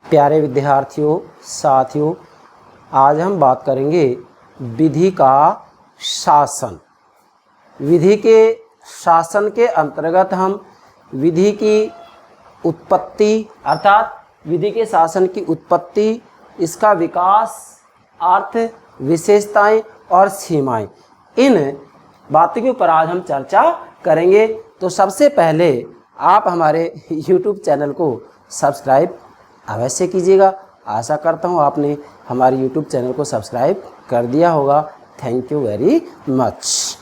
प्यारे विद्यार्थियों, साथियों, आज हम बात करेंगे विधि का शासन। विधि के शासन के अंतर्गत हम विधि की उत्पत्ति अर्थात विधि के शासन की उत्पत्ति, इसका विकास, अर्थ, विशेषताएं और सीमाएं, इन बातों के ऊपर आज हम चर्चा करेंगे। तो सबसे पहले आप हमारे YouTube चैनल को सब्सक्राइब अवश्य कीजिएगा। आशा करता हूँ आपने हमारे YouTube चैनल को सब्सक्राइब कर दिया होगा। Thank you very much.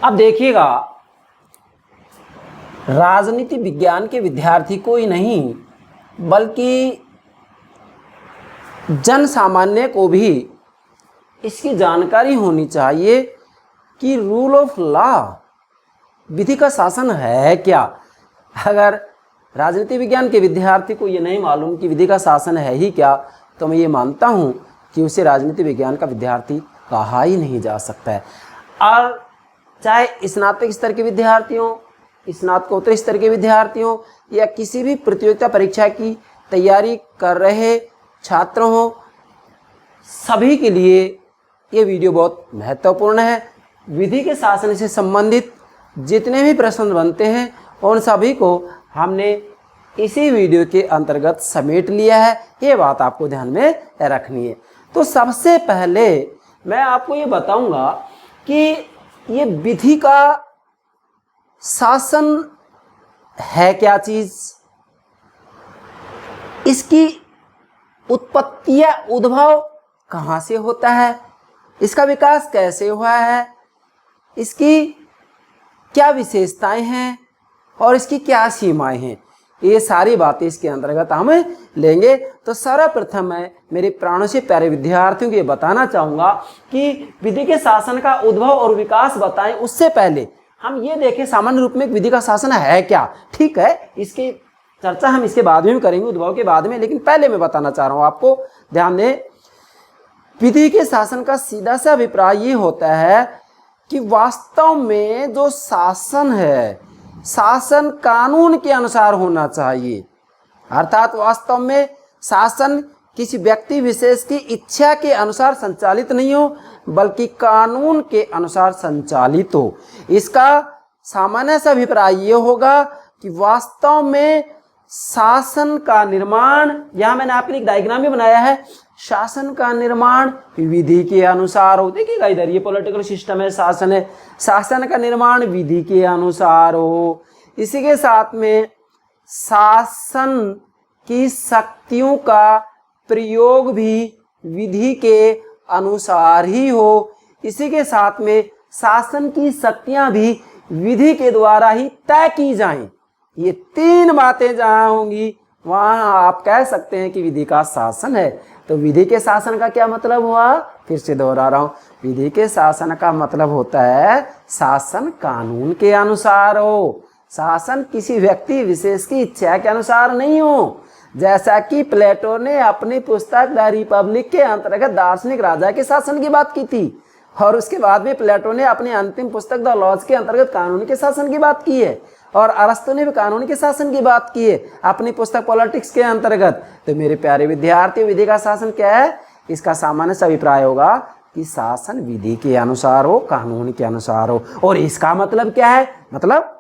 अब देखिएगा, राजनीति विज्ञान के विद्यार्थी को ही नहीं बल्कि जन सामान्य को भी इसकी जानकारी होनी चाहिए कि रूल ऑफ लॉ, विधि का शासन है क्या। अगर राजनीति विज्ञान के विद्यार्थी को ये नहीं मालूम कि विधि का शासन है ही क्या, तो मैं ये मानता हूँ कि उसे राजनीति विज्ञान का विद्यार्थी कहा ही नहीं जा सकता है। और चाहे स्नातक स्तर के विद्यार्थियों, स्नातकोत्तर स्तर के विद्यार्थियों या किसी भी प्रतियोगिता परीक्षा की तैयारी कर रहे छात्र हों, सभी के लिए ये वीडियो बहुत महत्वपूर्ण है। विधि के शासन से संबंधित जितने भी प्रश्न बनते हैं उन सभी को हमने इसी वीडियो के अंतर्गत समेट लिया है। ये बात आपको ध्यान में रखनी है। तो सबसे पहले मैं आपको ये बताऊंगा कि ये विधि का शासन है क्या चीज, इसकी उत्पत्ति या उद्भव कहाँ से होता है, इसका विकास कैसे हुआ है, इसकी क्या विशेषताएं हैं और इसकी क्या सीमाएं हैं, ये सारी बातें इसके अंतर्गत हम लेंगे। तो सर्वप्रथम मैं मेरे प्राणों से प्यारे विद्यार्थियों को ये बताना चाहूँगा कि विधि के शासन का उद्भव और विकास बताएं, उससे पहले हम ये देखें सामान्य रूप में विधि का शासन है क्या। ठीक है, इसकी चर्चा हम इसके बाद में भी करेंगे, उद्भव के बाद में, लेकिन पहले मैं बताना चाह रहा हूँ आपको, ध्यान दें। विधि के शासन का सीधा सा अभिप्राय ये होता है कि वास्तव में जो शासन है, शासन कानून के अनुसार होना चाहिए। अर्थात वास्तव में शासन किसी व्यक्ति विशेष की इच्छा के अनुसार संचालित नहीं हो बल्कि कानून के अनुसार संचालित हो। इसका सामान्य सा अभिप्राय ये होगा कि वास्तव में शासन का निर्माण, यहाँ मैंने आपके लिए एक डायग्राम भी बनाया है, शासन का निर्माण विधि के अनुसार हो। देखिएगा इधर ये पॉलिटिकल सिस्टम है, शासन है, शासन का निर्माण विधि के अनुसार हो। इसी के साथ में शासन की शक्तियों का प्रयोग भी विधि के अनुसार ही हो। इसी के साथ में शासन की शक्तियां भी विधि के द्वारा ही तय की जाएं। ये तीन बातें जहां होंगी वहां आप कह सकते हैं कि विधि का शासन है। तो विधि के शासन का क्या मतलब हुआ, फिर से दोहरा रहा हूं, विधि के शासन का मतलब होता है शासन कानून के अनुसार हो, शासन किसी व्यक्ति विशेष की इच्छा के अनुसार नहीं हो। जैसा कि प्लेटो ने अपनी पुस्तक द रिपब्लिक के अंतर्गत दार्शनिक राजा के शासन की बात की थी, और उसके बाद में प्लेटो ने अपनी अंतिम पुस्तक द लॉज के अंतर्गत कानून के शासन की बात की है, और अरस्तु ने भी कानून के शासन की बात की है अपनी पुस्तक पॉलिटिक्स के अंतर्गत। तो मेरे प्यारे विद्यार्थियों, विधि का शासन क्या है, इसका सामान्य सा अभिप्राय होगा कि शासन विधि के अनुसार हो, कानून के अनुसार हो। और इसका मतलब क्या है, मतलब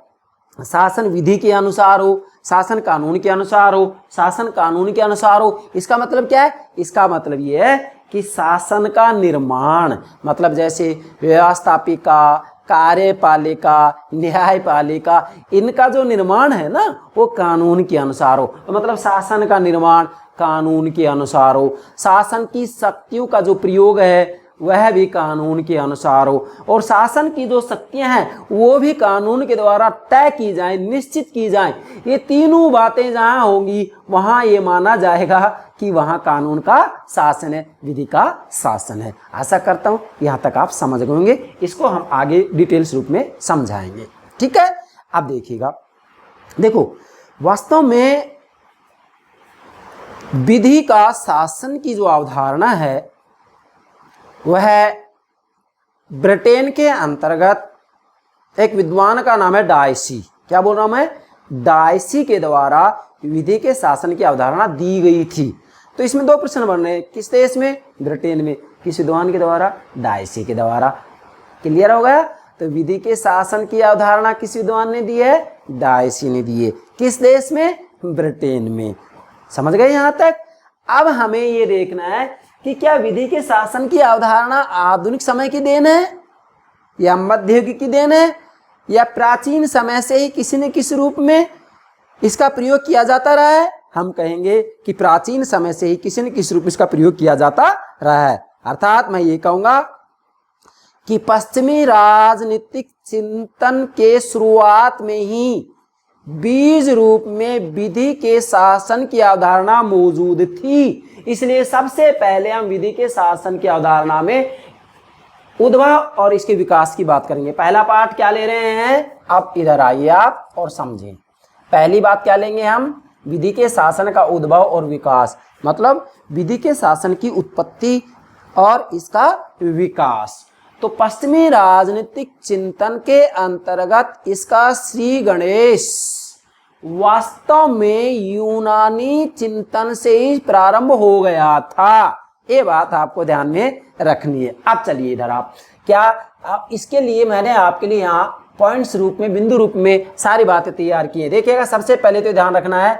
शासन विधि के अनुसार हो, शासन कानून के अनुसार हो, शासन कानून के अनुसार हो। इसका मतलब क्या है, इसका मतलब ये है कि शासन का निर्माण, मतलब जैसे व्यवस्थापिका, कार्यपालिका, न्यायपालिका, इनका जो निर्माण है ना वो कानून के अनुसार हो। तो मतलब शासन का निर्माण कानून के अनुसार हो, शासन की शक्तियों का जो प्रयोग है वह भी कानून के अनुसार हो, और शासन की जो शक्तियां हैं वो भी कानून के द्वारा तय की जाएं, निश्चित की जाएं। ये तीनों बातें जहां होंगी वहां ये माना जाएगा कि वहां कानून का शासन है, विधि का शासन है। आशा करता हूं यहां तक आप समझ गए होंगे। इसको हम आगे डिटेल्स रूप में समझाएंगे। ठीक है, अब देखिएगा, देखो वास्तव में विधि का शासन की जो अवधारणा है वह ब्रिटेन के अंतर्गत एक विद्वान का नाम है डायसी। क्या बोल रहा हूं मैं, डायसी के द्वारा विधि के शासन की अवधारणा दी गई थी। तो इसमें दो प्रश्न बन रहे हैं, किस देश में? ब्रिटेन में। किस विद्वान के द्वारा? डायसी के द्वारा। क्लियर हो गया? तो विधि के शासन की अवधारणा किस विद्वान ने दी है? डायसी ने दी है। किस देश में? ब्रिटेन में। समझ गए यहां तक? अब हमें ये देखना है कि क्या विधि के शासन की अवधारणा आधुनिक समय की देन है या मध्ययुग की देन है या प्राचीन समय से ही किसी न किसी रूप में इसका प्रयोग किया जाता रहा है? हम कहेंगे कि प्राचीन समय से ही किसी न किसी रूप में इसका प्रयोग किया जाता रहा है। अर्थात मैं ये कहूंगा कि पश्चिमी राजनीतिक चिंतन के शुरुआत में ही बीज रूप में विधि के शासन की अवधारणा मौजूद थी। इसलिए सबसे पहले हम विधि के शासन की अवधारणा में उद्भव और इसके विकास की बात करेंगे। पहला पार्ट क्या ले रहे हैं? अब इधर आइए आप और समझें। पहली बात क्या लेंगे हम? विधि के शासन का उद्भव और विकास, मतलब विधि के शासन की उत्पत्ति और इसका विकास। तो पश्चिमी राजनीतिक चिंतन के अंतर्गत इसका श्री गणेश वास्तव में यूनानी चिंतन से ही प्रारंभ हो गया था। ये बात आपको ध्यान में रखनी है। अब चलिए इधर आप इसके लिए मैंने आपके लिए यहाँ पॉइंट्स रूप में, बिंदु रूप में सारी बातें तैयार की है। देखिएगा, सबसे पहले तो ध्यान रखना है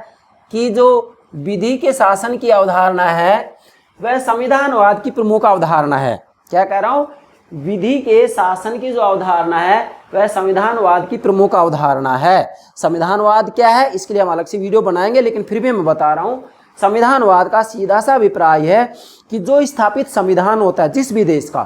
कि जो विधि के शासन की अवधारणा है वह संविधानवाद की प्रमुख अवधारणा है। क्या कह रहा हूं? विधि के शासन की जो अवधारणा है वह संविधानवाद की प्रमुख अवधारणा है। संविधानवाद क्या है इसके लिए हम अलग से वीडियो बनाएंगे, लेकिन फिर भी मैं बता रहा हूं, संविधानवाद का सीधा सा अभिप्राय है कि जो स्थापित संविधान होता है जिस भी देश का,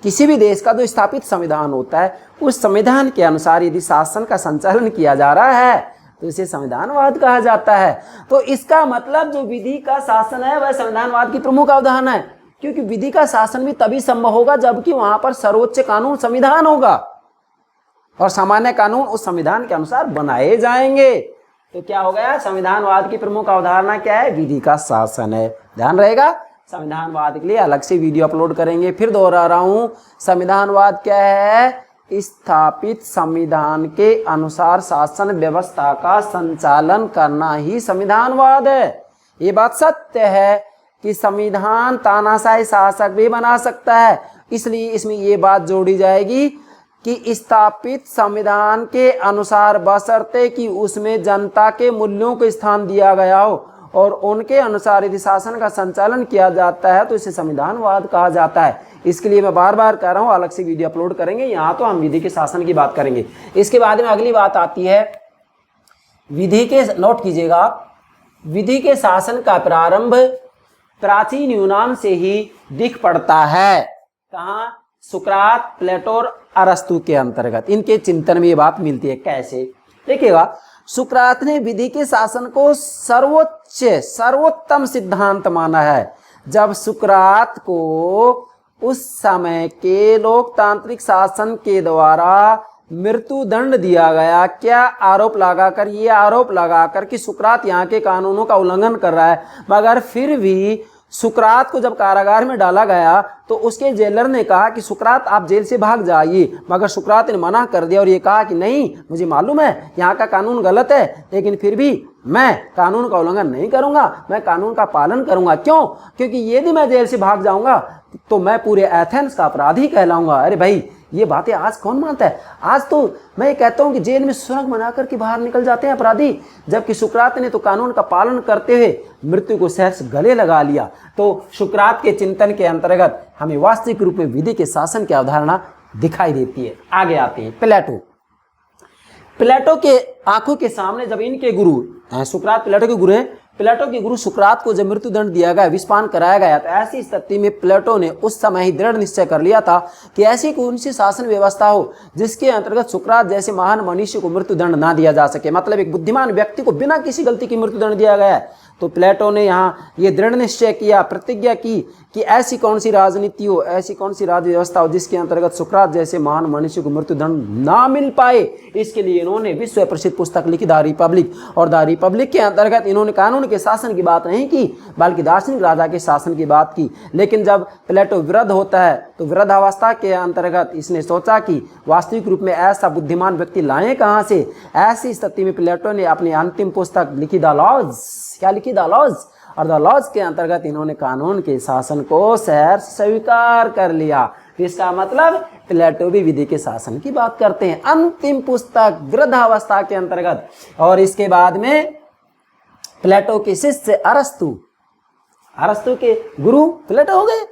किसी भी देश का जो स्थापित संविधान होता है, उस संविधान के अनुसार यदि शासन का संचालन किया जा रहा है तो इसे संविधानवाद कहा जाता है। तो इसका मतलब जो विधि का शासन है वह संविधानवाद की प्रमुख अवधारणा है, क्योंकि विधि का शासन भी तभी संभव होगा जबकि वहां पर सर्वोच्च कानून संविधान होगा और सामान्य कानून उस संविधान के अनुसार बनाए जाएंगे। तो क्या हो गया? संविधानवाद की प्रमुख अवधारणा क्या है? विधि का शासन है। ध्यान रहेगा, संविधानवाद के लिए अलग से वीडियो अपलोड करेंगे। फिर दोहरा रहा हूं, संविधानवाद क्या है? स्थापित संविधान के अनुसार शासन व्यवस्था का संचालन करना ही संविधानवाद है। ये बात सत्य है कि संविधान तानाशाही शासक भी बना सकता है, इसलिए इसमें ये बात जोड़ी जाएगी कि स्थापित संविधान के अनुसार बशर्ते कि उसमें जनता के मूल्यों को स्थान दिया गया हो और उनके अनुसार यदि शासन का संचालन किया जाता है तो इसे संविधानवाद कहा जाता है। इसके लिए मैं बार बार कह रहा हूँ, अलग से वीडियो अपलोड करेंगे। यहाँ तो हम विधि के शासन की बात करेंगे। इसके बाद में अगली बात आती है विधि के, नोट कीजिएगा, विधि के शासन का प्रारंभ प्राचीन यूनान से ही दिख पड़ता है। कहाँ? सुकरात, प्लेटो और अरस्तु के अंतर्गत इनके चिंतन में ये बात मिलती है। कैसे? देखिएगा, सुकरात ने विधि के शासन को सर्वोत्तम सिद्धांत माना है। जब सुकरात को उस समय के लोकतांत्रिक शासन के द्वारा मृत्यु दंड दिया गया, क्या आरोप लगाकर? ये आरोप लगाकर कि सुकरात यहाँ के कानूनों का उल्लंघन कर रहा है, मगर फिर भी सुकरात को जब कारागार में डाला गया तो उसके जेलर ने कहा कि सुकरात आप जेल से भाग जाइए, मगर सुकरात ने मना कर दिया और ये कहा कि नहीं, मुझे मालूम है यहाँ का कानून गलत है, लेकिन फिर भी मैं कानून का उल्लंघन नहीं करूंगा, मैं कानून का पालन करूंगा। क्यों? क्योंकि यदि मैं जेल से भाग जाऊंगा तो मैं पूरे एथेंस का अपराधी कहलाऊंगा। अरे भाई, ये बातें आज कौन मानता है? आज तो मैं ये कहता हूं कि जेल में सुरंग बनाकर के बाहर निकल जाते हैं अपराधी, जबकि सुकरात ने तो कानून का पालन करते हुए मृत्यु को सहर्ष गले लगा लिया। तो सुकरात के चिंतन के अंतर्गत हमें वास्तविक रूप में विधि के शासन की अवधारणा दिखाई देती है। आगे आते हैं प्लेटो। प्लेटो के आंखों के सामने जब इनके गुरु, सुकरात प्लेटो के गुरु हैं, प्लेटो के गुरु सुकरात को जब मृत्यु दंड दिया गया, विषपान कराया गया, तो ऐसी स्थिति में प्लेटो ने उस समय ही दृढ़ निश्चय कर लिया था कि ऐसी कौन सी शासन व्यवस्था हो जिसके अंतर्गत सुकरात जैसे महान मनुष्य को मृत्यु दंड ना दिया जा सके, मतलब एक बुद्धिमान व्यक्ति को बिना किसी गलती की मृत्यु दंड दिया गया है। तो प्लेटो ने यहाँ ये दृढ़ निश्चय किया, प्रतिज्ञा की कि ऐसी कौन सी राजनीति हो, ऐसी कौन सी राज्य व्यवस्था हो जिसके अंतर्गत सुकरात जैसे महान मनुष्य को मृत्युदंड ना मिल पाए। इसके लिए इन्होंने विश्व प्रसिद्ध पुस्तक लिखी द रिपब्लिक, और द रिपब्लिक के अंतर्गत इन्होंने कानून के शासन की बात नहीं की बल्कि दार्शनिक राजा के शासन की बात की। लेकिन जब प्लेटो वृद्ध होता है तो वृद्धावस्था के अंतर्गत इसने सोचा कि वास्तविक रूप में ऐसा बुद्धिमान व्यक्ति लाएं कहाँ से। ऐसी स्थिति में प्लेटो ने अपनी अंतिम पुस्तक लिखी द लॉज। क्या लिखी? The laws. और द लॉज के अंतर्गत इन्होंने कानून के शासन को सहर्ष स्वीकार कर लिया। इसका मतलब प्लेटो भी विधि के शासन की बात करते हैं। अंतिम पुस्तक वृद्धावस्था के अंतर्गत। और इसके बाद में प्लेटो के शिष्य अरस्तु, अरस्तु के गुरु प्लेटो हो गए।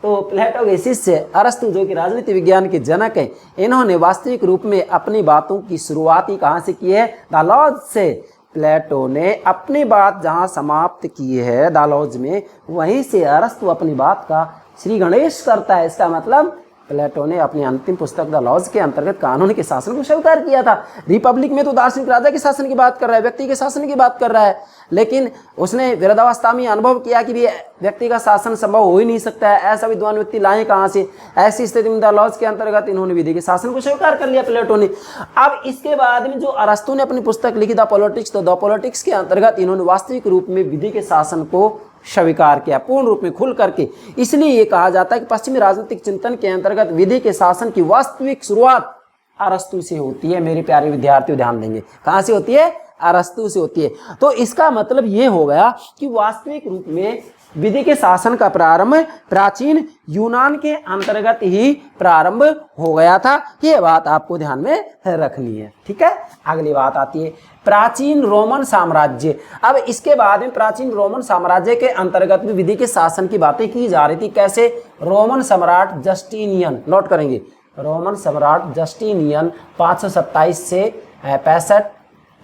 तो प्लेटो के शिष्य अरस्तु जो कि राजनीति विज्ञान के जनक हैं, इन्होंने वास्तविक रूप में अपनी बातों की शुरुआती कहाँ से की है? द लॉज से। प्लेटो ने अपनी बात जहाँ समाप्त की है द लॉज में, वहीं से अरस्तु अपनी बात का श्री गणेश करता है। इसका मतलब प्लेटो ने अपनी अंतिम पुस्तक द लॉज के अंतर्गत कानून के शासन को स्वीकार किया था। रिपब्लिक में तो दार्शनिक राजा के शासन की बात कर रहा है, व्यक्ति के शासन की बात कर रहा है, लेकिन उसने वृद्धावस्था में अनुभव किया कि भी व्यक्ति का शासन संभव हो ही नहीं सकता है, ऐसा विद्वान व्यक्ति लाए कहाँ से। ऐसी स्थिति में द लॉज के अंतर्गत इन्होंने विधि के शासन को स्वीकार कर लिया प्लेटो ने। अब इसके बाद में जो अरस्तु ने अपनी पुस्तक लिखी द पॉलिटिक्स, तो द पॉलिटिक्स के अंतर्गत इन्होंने वास्तविक रूप में विधि के शासन को स्वीकार किया पूर्ण रूप में खुल करके। इसलिए ये कहा जाता है कि पश्चिमी राजनीतिक चिंतन के अंतर्गत विधि के शासन की वास्तविक शुरुआत अरस्तु से होती है। मेरे प्यारे विद्यार्थियों ध्यान देंगे, कहाँ से होती है? अरस्तु से होती है। तो इसका मतलब ये हो गया कि वास्तविक रूप में विधि के शासन का प्रारंभ प्राचीन यूनान के अंतर्गत ही प्रारंभ हो गया था। ये बात आपको ध्यान में रखनी है, ठीक है। अगली बात आती है प्राचीन रोमन साम्राज्य। अब इसके बाद में प्राचीन रोमन साम्राज्य के अंतर्गत भी विधि के शासन की बातें की जा रही थी। कैसे? रोमन सम्राट जस्टिनियन, नोट करेंगे, रोमन सम्राट जस्टिनियन 527 से 65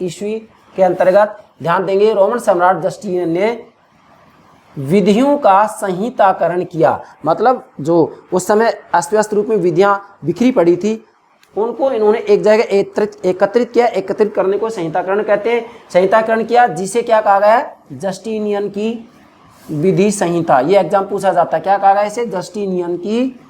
ईस्वी के अंतर्गत ध्यान देंगे। रोमन सम्राट जस्टिनियन ने विधियों का संहिताकरण किया। मतलब जो उस समय अस्त व्यस्त रूप में विधियां बिखरी पड़ी थी, उनको इन्होंने एक जगह एकत्रित किया। एकत्रित करने को संहिताकरण कहते हैं। संहिताकरण किया, जिसे क्या कहा गया? जस्टिनियन की विधि संहिता। ये एग्जाम पूछा जाता है, क्या कहा गया इसे? जस्टिनियन की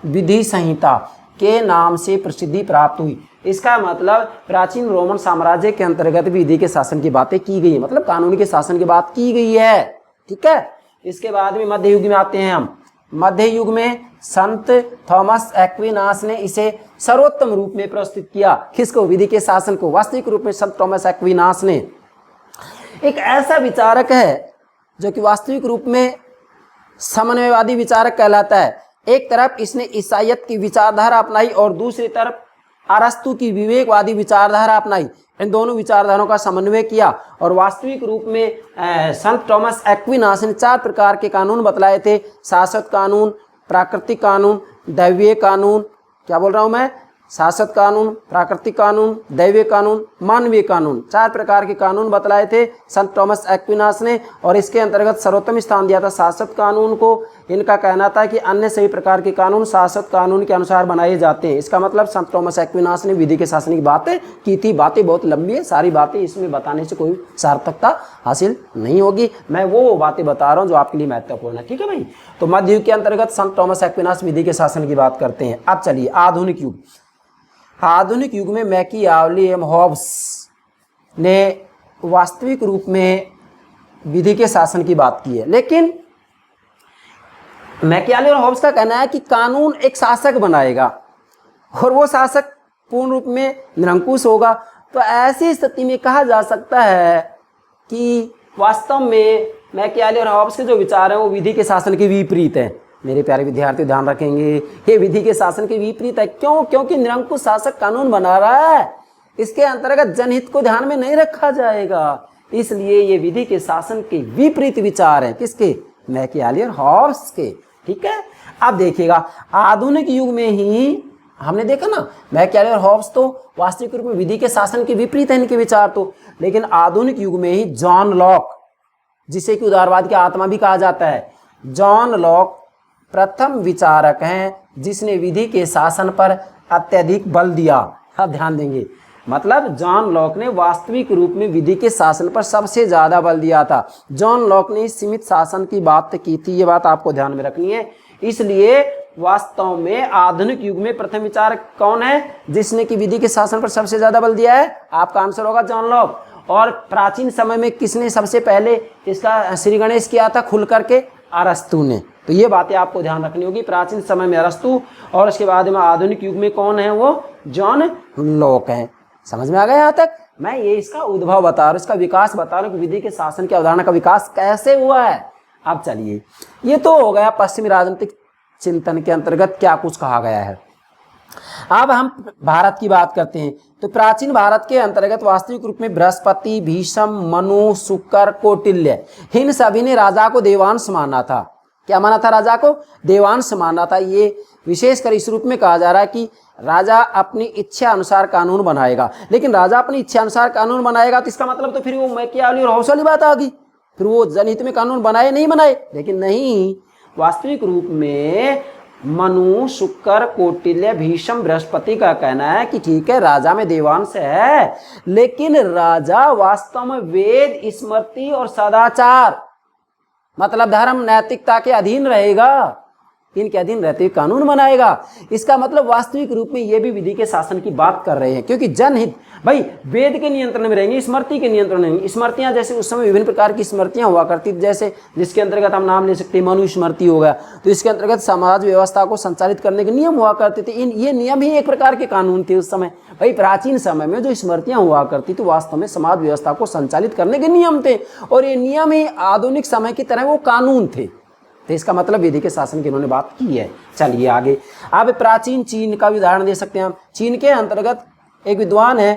विधि संहिता के नाम से प्रसिद्धि प्राप्त हुई। इसका मतलब प्राचीन रोमन साम्राज्य के अंतर्गत विधि के शासन की बातें की गई है, मतलब कानून के शासन की बात की गई है, ठीक है। इसके बाद में मध्य युग में आते हैं हम। मध्य युग में संत थॉमस एक्विनास ने इसे सर्वोत्तम रूप में प्रस्तुत किया। किसको? विधि के शासन को। वास्तविक रूप में संत थॉमस एक्विनास ने एक ऐसा विचारक है जो कि वास्तविक रूप में समन्वयवादी विचारक कहलाता है। एक तरफ इसने ईसाइयत की विचारधारा अपनाई और दूसरी तरफ अरस्तु की विवेकवादी विचारधारा अपनाई। इन दोनों विचारधाराओं का समन्वय किया और वास्तविक रूप में संत थॉमस एक्विनास ने 4 प्रकार के कानून बतलाए थे। शाश्वत कानून, प्राकृतिक कानून, दैवीय कानून, क्या बोल रहा हूं मैं? शाश्वत कानून, प्राकृतिक कानून, दैवीय कानून, मानवीय कानून। 4 प्रकार के कानून बतलाए थे संत थॉमस एक्विनास ने, और इसके अंतर्गत सर्वोत्तम स्थान दिया था शाश्वत कानून को। इनका कहना था कि अन्य सभी प्रकार के कानून शाश्वत कानून के अनुसार बनाए जाते हैं। इसका मतलब संत थॉमस एक्विनास ने विधि के शासन की बातें की थी। बातें बहुत लंबी है, सारी बातें इसमें बताने से कोई सार्थकता हासिल नहीं होगी। मैं वो बातें बता रहा हूँ जो आपके लिए महत्वपूर्ण है, ठीक है भाई। तो मध्य युग के अंतर्गत संत थॉमस एक्विनास विधि के शासन की बात करते हैं। अब चलिए आधुनिक युग। आधुनिक युग में मैकियावेली एवं हॉब्स ने वास्तविक रूप में विधि के शासन की बात की है। लेकिन मैकियावेली और हॉब्स का कहना है कि कानून एक शासक बनाएगा और वो शासक पूर्ण रूप में निरंकुश होगा। तो ऐसी स्थिति में कहा जा सकता है कि वास्तव में मैकियावेली और हॉब्स के जो विचार हैं वो विधि के शासन के विपरीत हैं। मेरे प्यारे विद्यार्थी ध्यान रखेंगे, ये विधि के शासन के विपरीत है। क्यों? क्योंकि निरंकुश शासक कानून बना रहा है, इसके अंतर्गत जनहित को ध्यान में नहीं रखा जाएगा। इसलिए ये विधि के शासन के विपरीत विचार हैं। किसके? मैकियावेली और हॉब्स के, ठीक है। अब देखिएगा आधुनिक युग में ही हमने देखा ना, मैकियावेली और हॉब्स तो वास्तविक रूप में विधि के शासन के विपरीत है इनके विचार तो। लेकिन आधुनिक युग में ही जॉन लॉक, जिसे कि उदारवाद की आत्मा भी कहा जाता है, जॉन लॉक प्रथम विचारक हैं जिसने विधि के शासन पर अत्यधिक बल दिया। अब ध्यान देंगे, मतलब जॉन लॉक ने वास्तविक रूप में विधि के शासन पर सबसे ज्यादा बल दिया था। जॉन लॉक ने सीमित शासन की बात की थी, ये बात आपको ध्यान में रखनी है। इसलिए वास्तव में आधुनिक युग में प्रथम विचार कौन है जिसने की विधि के शासन पर सबसे ज्यादा बल दिया है? आपका आंसर होगा जॉन लॉक। और प्राचीन समय में किसने सबसे पहले इसका श्री गणेश किया था खुल करके? अरस्तु ने। तो ये बातें आपको ध्यान रखनी होगी। प्राचीन समय में अरस्तु और उसके बाद में आधुनिक युग में कौन है? वो जॉन लॉक है। समझ में आ गया यहाँ तक? मैं ये इसका उद्भव बता रहा हूँ, इसका विकास बता रहा हूँ कि विधि के शासन की अवधारणा का विकास कैसे हुआ है। अब चलिए, ये तो हो गया पश्चिमी राजनीतिक चिंतन के अंतर्गत क्या कुछ कहा गया है। अब हम भारत की बात करते हैं। तो प्राचीन भारत के अंतर्गत वास्तविक रूप में बृहस्पति, भीष्म, मनु, शुक्र, कौटिल्य, इन सभी ने राजा को देवांश माना था। क्या माना था? राजा को देवांश माना था। ये विशेषकर इस रूप में कहा जा रहा है कि राजा अपनी इच्छा अनुसार कानून बनाएगा। लेकिन राजा अपनी इच्छा अनुसार कानून बनाएगा तो इसका मतलब तो फिर वो मैकियावेली और हाउस वाली बात आ गई, फिर वो जनहित में कानून बनाए नहीं बनाए। लेकिन नहीं, वास्तविक रूप में मनु, शुक्र, कौटिल्य, भीष्म, बृहस्पति का कहना है कि ठीक है राजा में देवांश है, लेकिन राजा वास्तव में वेद, स्मृति और सदाचार मतलब धर्म, नैतिकता के अधीन रहेगा। इनके अधीन रहते हुए कानून बनाएगा। इसका मतलब वास्तविक रूप में ये भी विधि के शासन की बात कर रहे हैं, क्योंकि जनहित भाई वेद के नियंत्रण में रहेंगे, स्मृति के नियंत्रण में। स्मृतियां जैसे उस समय विभिन्न प्रकार की स्मृतियां हुआ करती, जैसे जिसके अंतर्गत हम नाम ले सकते हैं मनु स्मृति हो गया, तो इसके अंतर्गत समाज व्यवस्था को संचालित करने के नियम हुआ करते थे। ये नियम ही एक प्रकार के कानून थे उस समय। भाई प्राचीन समय में जो स्मृतियां हुआ करती थी वास्तव में समाज व्यवस्था को संचालित करने के नियम थे, और ये नियम ही आधुनिक समय की तरह वो कानून थे। तो इसका मतलब विधि के शासन की इन्होंने बात की है। चलिए आगे, अब प्राचीन चीन का उदाहरण दे सकते हैं हम। चीन के अंतर्गत एक विद्वान है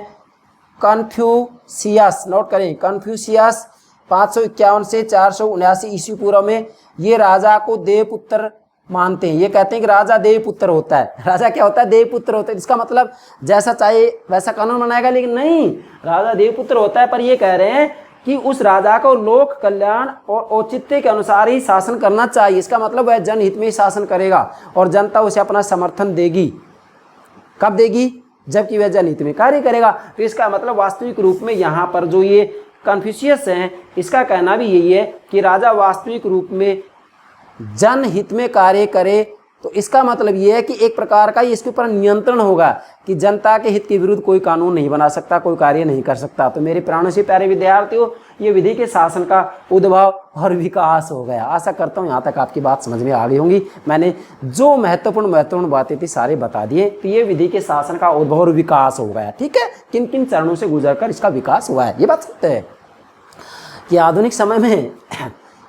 कन्फ्यूशियस, नोट करें कन्फ्यूशियस, 551 से 479 ईस्वी पूर्व में ये राजा को देवपुत्र मानते हैं। ये कहते हैं कि राजा देवपुत्र होता है। राजा क्या होता है? देवपुत्र होता है। इसका मतलब जैसा चाहे वैसा कानून बनाएगा, लेकिन नहीं, राजा देवपुत्र होता है। पर ये कह रहे हैं कि उस राजा को लोक कल्याण और औचित्य के अनुसार ही शासन करना चाहिए। इसका मतलब वह जनहित में ही शासन करेगा और जनता उसे अपना समर्थन देगी। कब देगी? जबकि वह जनहित में कार्य करेगा। तो इसका मतलब वास्तविक रूप में यहाँ पर जो ये कन्फ्यूशियस हैं, इसका कहना भी यही है कि राजा वास्तविक रूप में जनहित में कार्य करे। तो इसका मतलब ये है कि एक प्रकार का इसके ऊपर नियंत्रण होगा कि जनता के हित के विरुद्ध कोई कानून नहीं बना सकता, कोई कार्य नहीं कर सकता। तो मेरे प्राणों से प्यारे विद्यार्थियों, ये विधि के शासन का उद्भव और विकास हो गया। आशा करता हूँ यहाँ तक आपकी बात समझ में आ गई होंगी। मैंने जो महत्वपूर्ण बातें थी सारे बता दिए। तो ये विधि के शासन का उद्भव और विकास हो गया। ठीक है, किन किन चरणों से गुजरकर इसका विकास हुआ है, ये बात सत्य है कि आधुनिक समय में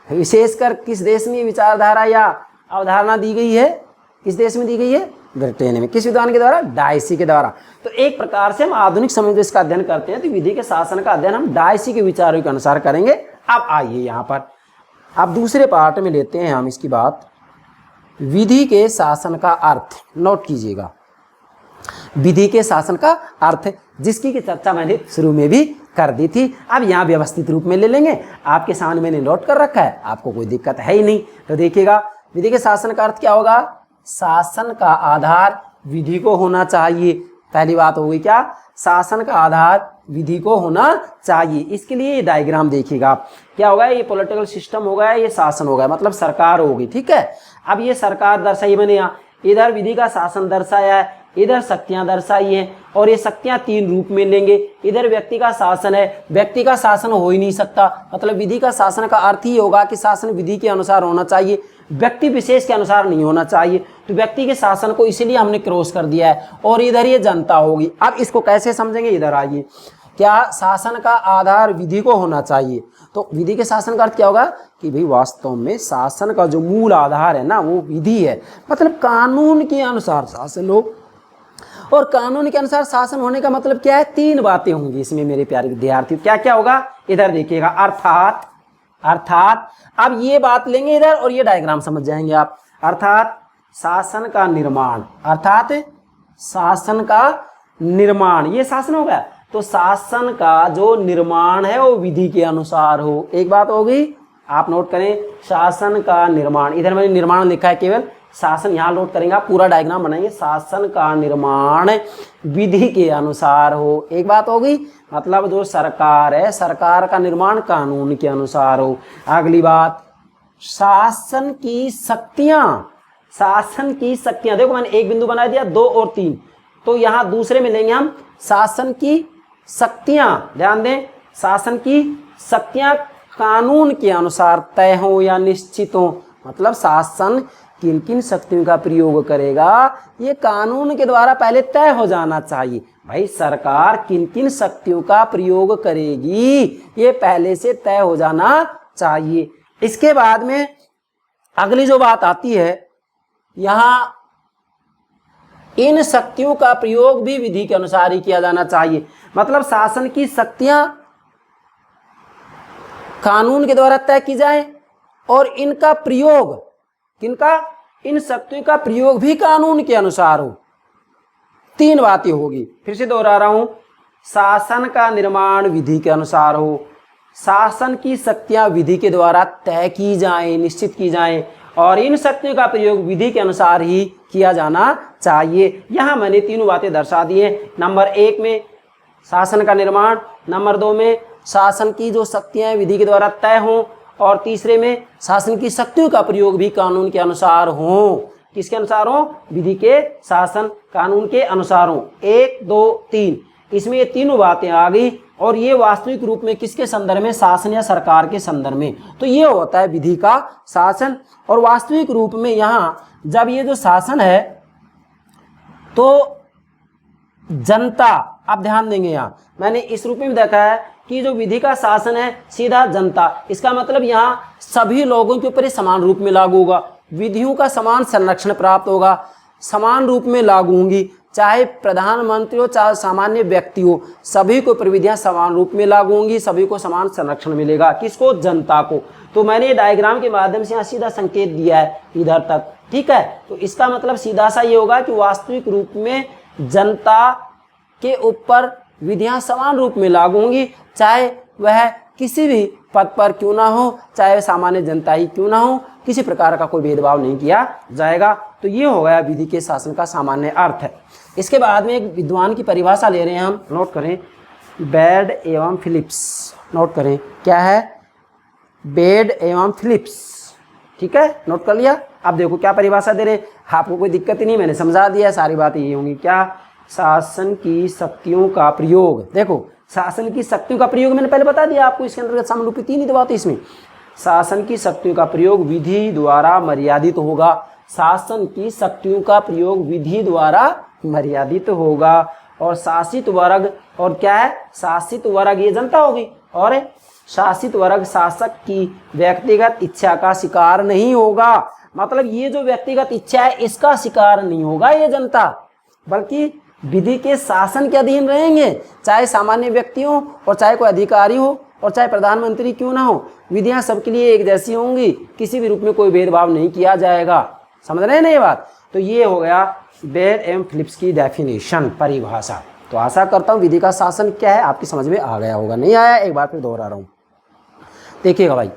विशेषकर किस देश में विचारधारा या अवधारणा दी गई है? किस देश में दी गई है? ब्रिटेन में। किस विद्वान के द्वारा? डायसी के द्वारा। तो एक प्रकार से हम आधुनिक समय में इसका अध्ययन करते हैं तो विधि के शासन का अध्ययन हम डायसी के विचारों के अनुसार करेंगे। अब आइए यहाँ पर अब दूसरे पार्ट में लेते हैं हम इसकी बात, विधि के शासन का अर्थ। नोट कीजिएगा, विधि के शासन का अर्थ, जिसकी की चर्चा मैंने शुरू में भी कर दी थी। अब यहाँ व्यवस्थित रूप में ले लेंगे। आपके सामने मैंने नोट कर रखा है, आपको कोई दिक्कत है ही नहीं। तो देखिएगा, विधि के शासन का अर्थ क्या होगा? शासन का आधार विधि को होना चाहिए। पहली बात हो गई क्या? शासन का आधार विधि को होना चाहिए। इसके लिए ये डायग्राम देखिएगा आप, क्या होगा? ये पॉलिटिकल सिस्टम होगा, ये शासन होगा, मतलब सरकार होगी। ठीक है, अब ये सरकार दर्शाई मैंने यहाँ, इधर विधि का शासन दर्शाया है, इधर शक्तियां दर्शाई हैं, और ये शक्तियां तीन रूप में लेंगे। इधर व्यक्ति का शासन है, व्यक्ति का शासन हो ही नहीं सकता। मतलब विधि का शासन का अर्थ ही होगा कि शासन विधि के अनुसार होना चाहिए, व्यक्ति विशेष के अनुसार नहीं होना चाहिए। तो व्यक्ति के शासन को इसीलिए हमने क्रॉस कर दिया है, और इधर ये जनता होगी। अब इसको कैसे समझेंगे? इधर आइए, क्या शासन का आधार विधि को होना चाहिए? तो विधि के शासन का अर्थ क्या होगा कि भाई वास्तव में शासन का जो मूल आधार है ना, वो विधि है। मतलब कानून के अनुसार शासन हो, और कानून के अनुसार शासन होने का मतलब क्या है? तीन बातें होंगी इसमें मेरे प्यारे विद्यार्थी। क्या क्या होगा? इधर देखिएगा, अर्थात अब ये बात लेंगे इधर, और ये डायग्राम समझ जाएंगे आप। अर्थात शासन का निर्माण, अर्थात शासन का निर्माण, ये शासन होगा। तो शासन का जो निर्माण है वो विधि के अनुसार हो। एक बात होगी, आप नोट करें, शासन का निर्माण, इधर मैंने निर्माण लिखा है केवल, शासन, यहाँ नोट करेंगे आप, पूरा डायग्राम बनाएंगे, शासन का निर्माण विधि के अनुसार हो। एक बात होगी, मतलब जो सरकार है, सरकार का निर्माण कानून के अनुसार हो। अगली बात, शासन की शक्तियां, शासन की शक्तियां, देखो मैंने एक बिंदु बना दिया, 2 और 3, तो यहां दूसरे में लेंगे हम शासन की शक्तियां। ध्यान दें, शासन की शक्तियां कानून के अनुसार तय हो या निश्चित हो, मतलब शासन किन किन शक्तियों का प्रयोग करेगा ये कानून के द्वारा पहले तय हो जाना चाहिए। भाई सरकार किन किन शक्तियों का प्रयोग करेगी ये पहले से तय हो जाना चाहिए। इसके बाद में अगली जो बात आती है, यहां इन शक्तियों का प्रयोग भी विधि के अनुसार ही किया जाना चाहिए। मतलब शासन की शक्तियां कानून के द्वारा तय की जाए और इनका प्रयोग, किनका, इन शक्तियों का प्रयोग भी कानून के अनुसार हो। 3 बातें होगी, फिर से दोहरा रहा हूं, शासन का निर्माण विधि के अनुसार हो, शासन की शक्तियां विधि के द्वारा तय की जाएं, निश्चित की जाएं, और इन शक्तियों का प्रयोग विधि के अनुसार ही किया जाना चाहिए। यहां मैंने 3 बातें दर्शा दी हैं। नंबर 1 में शासन का निर्माण, नंबर 2 में शासन की जो शक्तियां विधि के द्वारा तय हों, और तीसरे में शासन की शक्तियों का प्रयोग भी कानून के अनुसार हो। किसके अनुसार हो? विधि के, शासन, कानून के अनुसार हो। 1 2 3, इसमें ये तीनों बातें आ गई, और ये वास्तविक रूप में किसके संदर्भ में? शासन या सरकार के संदर्भ में। तो ये होता है विधि का शासन। और वास्तविक रूप में यहाँ जब ये जो शासन है तो जनता, आप ध्यान देंगे यहाँ मैंने इस रूप में देखा है कि जो विधि का शासन है सीधा जनता, इसका मतलब यहाँ सभी लोगों के ऊपर समान रूप में लागू होगा, विधियों का समान संरक्षण प्राप्त होगा, समान रूप में लागू होंगी, चाहे प्रधानमंत्री हो चाहे सामान्य व्यक्ति हो, सभी को विधियां समान रूप में लागू होंगी, सभी को समान संरक्षण मिलेगा। किसको? जनता को। तो मैंने ये डायग्राम के माध्यम से यहाँ सीधा संकेत दिया है इधर तक, ठीक है। तो इसका मतलब सीधा सा ये होगा कि वास्तविक रूप में जनता के ऊपर विधियां समान रूप में लागू होंगी, चाहे वह किसी भी पद पर क्यों ना हो, चाहे सामान्य जनता ही क्यों ना हो, किसी प्रकार का कोई भेदभाव नहीं किया जाएगा। तो ये हो गया विधि के शासन का सामान्य अर्थ है। इसके बाद में एक विद्वान की परिभाषा ले रहे हैं हम, नोट करें, बेड एवं फिलिप्स। नोट करें क्या है? बेड एवं फिलिप्स, ठीक है, नोट कर लिया। अब देखो क्या परिभाषा दे रहे हैं, आपको कोई दिक्कत ही नहीं, मैंने समझा दिया, सारी बातें ये होंगी। क्या? शासन की शक्तियों का प्रयोग। देखो शासन की शक्तियों का प्रयोग मैंने पहले बता दिया आपको, इसके अंतर्गत समरूपी 3 ही बात है इसमें। शासन की शक्तियों का प्रयोग विधि द्वारा मर्यादित होगा, शासन की शक्तियों का प्रयोग विधि द्वारा मर्यादित होगा, और शासित वर्ग, और क्या है? शासित वर्ग ये जनता होगी, और शासित वर्ग शासक की व्यक्तिगत इच्छा का शिकार नहीं होगा। मतलब ये जो व्यक्तिगत इच्छा है इसका शिकार नहीं होगा ये जनता, बल्कि विधि के शासन के अधीन रहेंगे, चाहे सामान्य व्यक्ति हो और चाहे कोई अधिकारी हो और चाहे प्रधानमंत्री क्यों ना हो, विधियां सबके लिए एक जैसी होंगी, किसी भी रूप में कोई भेदभाव नहीं किया जाएगा। समझ रहे हैं ना ये बात? तो ये हो गया बेड एवं फिलिप्स की डेफिनेशन, परिभाषा। तो आशा करता हूँ विधि का शासन क्या है आपकी समझ में आ गया होगा। नहीं आया एक बार फिर दोहरा रहा हूँ। देखिएगा भाई,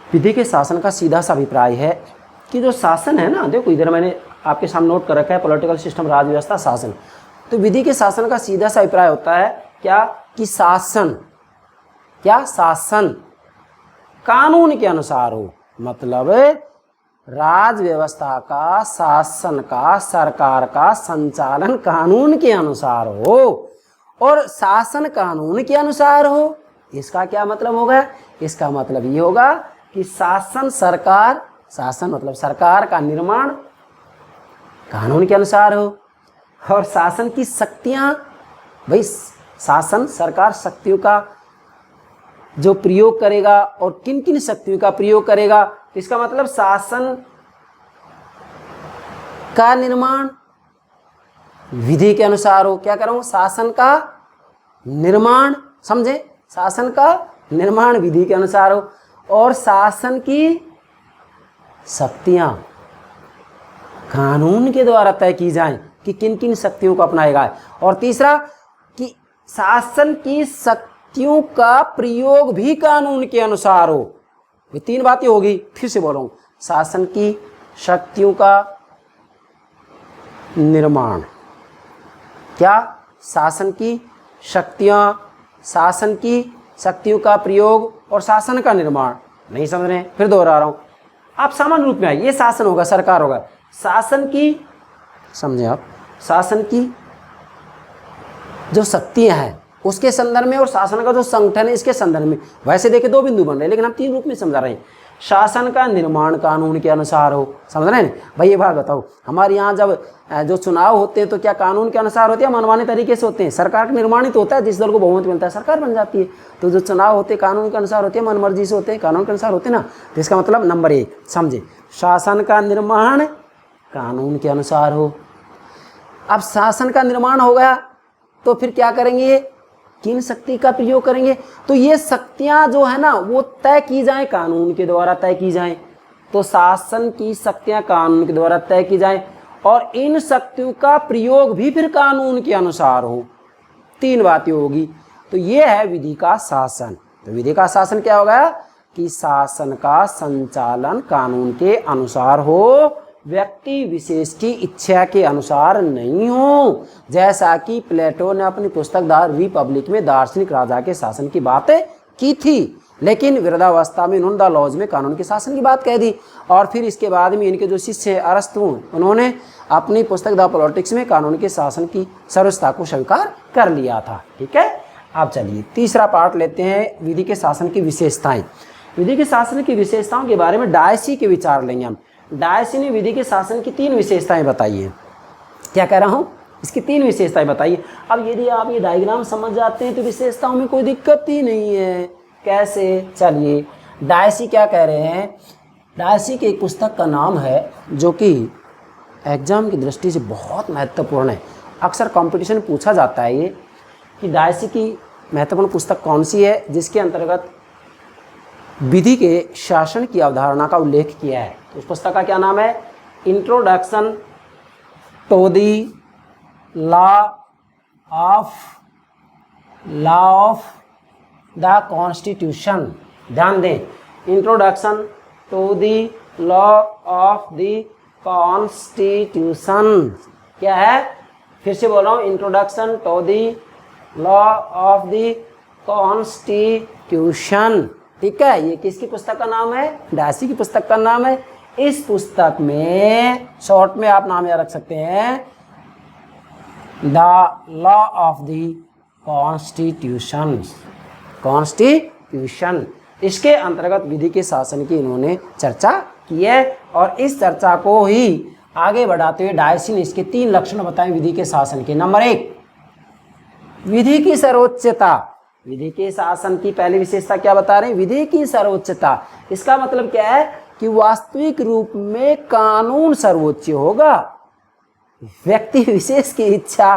विधि के शासन का सीधा सा अभिप्राय है कि जो शासन है ना, देखो इधर मैंने आपके सामने नोट कर रखा है, पॉलिटिकल सिस्टम, राज व्यवस्था, शासन। तो विधि के शासन का सीधा सा अभिप्राय होता है क्या? कि शासन, क्या? शासन कानून के अनुसार हो, मतलब राज व्यवस्था का, शासन का, सरकार का संचालन कानून के अनुसार हो, और शासन कानून के अनुसार हो। इसका क्या मतलब होगा? इसका मतलब ये होगा कि शासन, सरकार, शासन मतलब सरकार का निर्माण कानून के अनुसार हो, और शासन की शक्तियां, भाई शासन, सरकार शक्तियों का जो प्रयोग करेगा और किन किन शक्तियों का प्रयोग करेगा, इसका मतलब शासन का निर्माण विधि के अनुसार हो। क्या कर रहा हूं? शासन का निर्माण, समझे? शासन का निर्माण विधि के अनुसार हो, और शासन की शक्तियां कानून के द्वारा तय की जाएं कि किन किन शक्तियों को अपनाएगा। और तीसरा कि शासन की शक्तियों का प्रयोग भी कानून के अनुसार हो। ये 3 बातें होगी, फिर से बोलूं, शासन की शक्तियों का निर्माण। क्या? शासन की शक्तियां, शासन की शक्तियों का प्रयोग और शासन का निर्माण। नहीं समझ रहे हैं? फिर दोहरा रहा हूं, आप सामान्य रूप में आइए। ये शासन होगा, सरकार होगा। शासन की, समझे आप, शासन की जो शक्तियां हैं उसके संदर्भ में और शासन का जो संगठन है इसके संदर्भ में। वैसे देखे दो बिंदु बन रहे हैं, लेकिन हम तीन रूप में समझा रहे हैं। शासन का निर्माण कानून के अनुसार हो। समझ रहे हैं भाई? ये बात बताओ, हमारे यहाँ जब जो चुनाव होते हैं तो क्या कानून के अनुसार होते हैं, मनमाने तरीके से होते हैं? सरकार का निर्माण ही तो होता है, जिस दल को बहुमत मिलता है सरकार बन जाती है। तो जो चुनाव होते हैं कानून के अनुसार होते हैं, मनमर्जी से होते हैं, कानून के अनुसार होते हैं ना। तो इसका मतलब नंबर 1 समझे, शासन का निर्माण कानून के अनुसार हो। अब शासन का निर्माण हो गया तो फिर क्या करेंगे? किन शक्ति का प्रयोग करेंगे? तो ये शक्तियां जो है ना वो तय की जाए, कानून के द्वारा तय की जाए। तो शासन की शक्तियां कानून के द्वारा तय की जाए और इन शक्तियों का प्रयोग भी फिर कानून के अनुसार हो। तीन बातें होगी। तो ये है विधि का शासन। तो विधि का शासन क्या होगा कि शासन का संचालन कानून के अनुसार हो, व्यक्ति विशेष की इच्छा के अनुसार नहीं हो। जैसा कि प्लेटो ने अपनी पुस्तक द रिपब्लिक में दार्शनिक राजा के शासन की बातें की थी, लेकिन वृद्धावस्था में इन्होंने द लॉज में कानून के शासन की बात कह दी। और फिर इसके बाद में इनके जो शिष्य हैं अरस्तु, उन्होंने अपनी पुस्तक द पॉलिटिक्स में कानून के शासन की सर्वोच्चता को स्वीकार कर लिया था। ठीक है, अब चलिए तीसरा पार्ट लेते हैं, विधि के शासन की विशेषताएं। विधि के शासन की विशेषताओं के बारे में डायसी के विचार लेंगे हम। डायसी ने विधि के शासन की 3 विशेषताएं बताई है। क्या कह रहा हूँ? इसकी 3 विशेषताएं बताइए। अब यदि आप ये डायग्राम समझ जाते हैं तो विशेषताओं में कोई दिक्कत ही नहीं है। कैसे? चलिए, डायसी क्या कह रहे हैं। डायसी की एक पुस्तक का नाम है जो कि एग्जाम की दृष्टि से बहुत महत्वपूर्ण है। अक्सर कंपटीशन पूछा जाता है ये कि डायसी की महत्वपूर्ण पुस्तक कौन सी है जिसके अंतर्गत विधि के शासन की अवधारणा का उल्लेख किया है। तो उस पुस्तक का क्या नाम है? Introduction to the law of the constitution. ध्यान दें, introduction to the law of the constitution. क्या है? फिर से बोल रहा हूँ, introduction to the law of the constitution. ठीक है, ये किसकी पुस्तक का नाम है? डायसी की पुस्तक का नाम है। इस पुस्तक में शॉर्ट में आप नाम याद रख सकते हैं, the law of the constitution. Constitution, इसके अंतर्गत विधि के शासन की इन्होंने चर्चा की है। और इस चर्चा को ही आगे बढ़ाते हुए डायसी ने इसके 3 लक्षण बताए विधि के शासन के। नंबर 1, विधि की सर्वोच्चता। विधि के शासन की पहली विशेषता क्या बता रहे हैं? विधि की सर्वोच्चता। इसका मतलब क्या है कि वास्तविक रूप में कानून सर्वोच्च होगा, व्यक्ति विशेष की इच्छा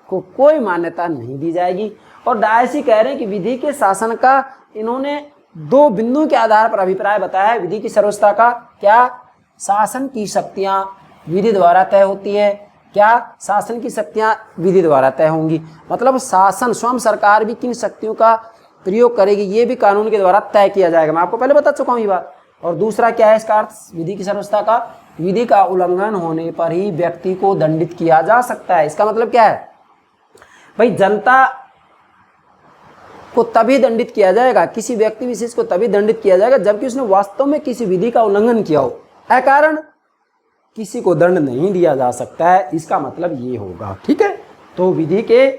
को कोई मान्यता नहीं दी जाएगी। और डायसी कह रहे हैं कि विधि के शासन का इन्होंने 2 बिंदुओं के आधार पर अभिप्राय बताया है विधि की सर्वोच्चता का। क्या? शासन की शक्तियां विधि द्वारा तय होती है। क्या? शासन की शक्तियां विधि द्वारा तय होंगी। मतलब शासन, स्वयं सरकार भी किन शक्तियों का प्रयोग करेगी ये भी कानून के द्वारा तय किया जाएगा। मैं आपको पहले बता चुका हूँ ये बात। और दूसरा क्या है इसका अर्थ विधि की सर्वोच्चता का? विधि का उल्लंघन होने पर ही व्यक्ति को दंडित किया जा सकता है। इसका मतलब क्या है भाई? जनता को तभी दंडित किया जाएगा, किसी व्यक्ति विशेष को तभी दंडित किया जाएगा जबकि उसने वास्तव में किसी विधि का उल्लंघन किया हो। अकारण किसी को दंड नहीं दिया जा सकता है। इसका मतलब ये होगा। ठीक है, तो विधि के